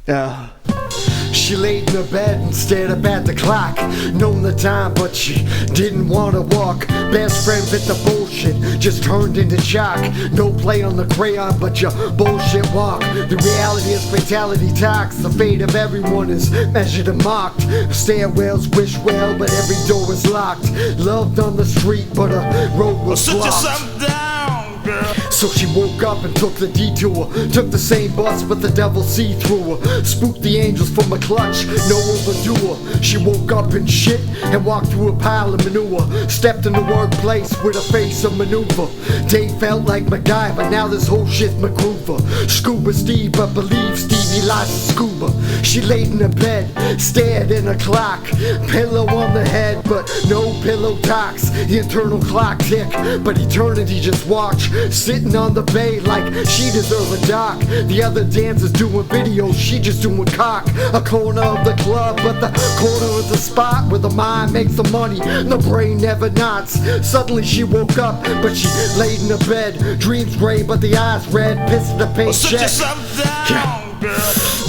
Yeah. She laid in her bed and stared up at the clock. Known the time, but she didn't want to walk. Best friend bit the bullshit, just turned into chalk. No play on the crayon, but your bullshit walk. The reality is fatality talks. The fate of everyone is measured and marked. Stairwells wish well, but every door is locked. Loved on the street, but a road was blocked. So she woke up and took the detour. Took the same bus, but the devil see through her. Spooked the angels from a clutch, no overdoer. She woke up in shit and walked through a pile of manure. Stepped in the workplace with a face of maneuver. Day felt like MacGyver, now this whole shit's MacGruber. Scuba Steve, but believe Stevie lies in scuba. She laid in her bed, stared in a clock. Pillow on the head, but no pillow talks. The internal clock tick, but eternity just watch. Sitting on the bay like she deserve a dock. The other dancers doing videos, she just doing cock. A corner of the club, but the corner of the spot where the mind makes the money, the brain never nods. Suddenly she woke up, but she laid in her bed. Dreams gray, but the eyes red. Pissed the paycheck. Yeah.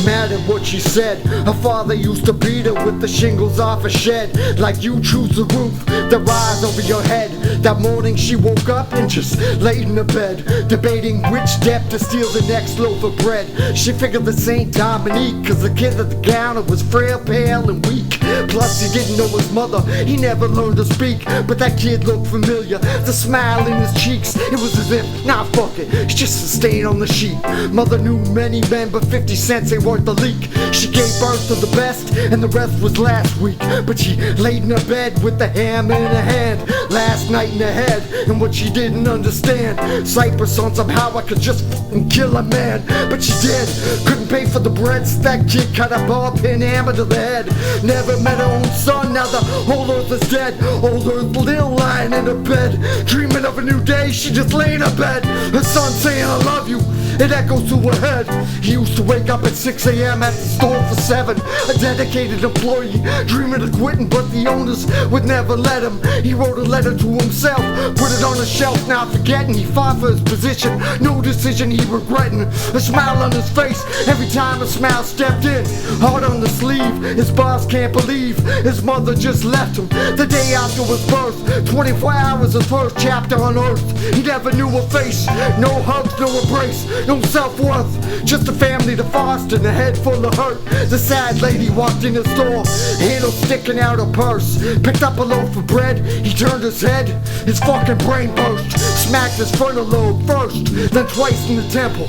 Mad at what she said. Her father used to beat her with the shingles off a shed. Like you choose the roof that rise over your head. That morning she woke up and just laid in her bed, debating which depth to steal the next loaf of bread. She figured this ain't Dominique, cause the kid at the counter was frail, pale and weak. Plus he didn't know his mother, he never learned to speak. But that kid looked familiar, the smile in his cheeks. It was as if, nah fuck it, it's just a stain on the sheet. Mother knew many men, but 50 cents ain't worth the leak. She gave birth to the best, and the rest was last week. But she laid in her bed with the hammer in her hand. Last night in her head, and what she didn't understand. Cypress on somehow I could just fucking kill a man. But she did, couldn't pay for the bread. So that kid cut a ball pin hammer to the head. Never met her own son, now the whole earth is dead. Old earth little lying in her bed, dreaming of a new day, she just lay in her bed. Her son saying I love you, it echoes through her head. He used to wake up at 6 a.m. at the store for 7. A dedicated employee, dreaming of quitting, but the owners would never let him. He wrote a letter to himself, put it on a shelf, now forgetting. He fought for his position, no decision he regretting. A smile on his face every time a smile stepped in. Heart on the sleeve, his boss can't believe his mother just left him the day after his birth. 24 hours of first chapter on earth. He never knew her face, no hugs, no embrace, no self-worth, just a family to foster and a head full of hurt. The sad lady walked in the store, handle sticking out her purse. Picked up a loaf of bread, he turned his head, his fucking brain burst. Smacked his frontal lobe first, then twice in the temple.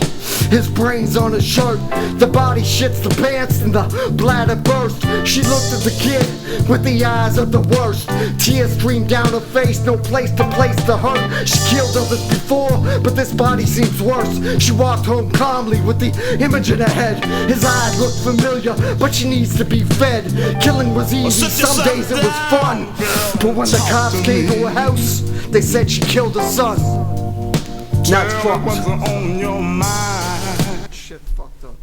His brain's on his shirt, the body shits the pants and the bladder burst. She looked at the kid with the eyes of the worst. Tears streamed down her face, no place to place the hurt. She killed others before, but this body seems worse. She walked home calmly with the image in her head. His eyes looked familiar, but she needs to be fed. Killing was easy, some days it was fun. But when the cops came to her house, they said she killed her son. Now it's fucked. Shit fucked up.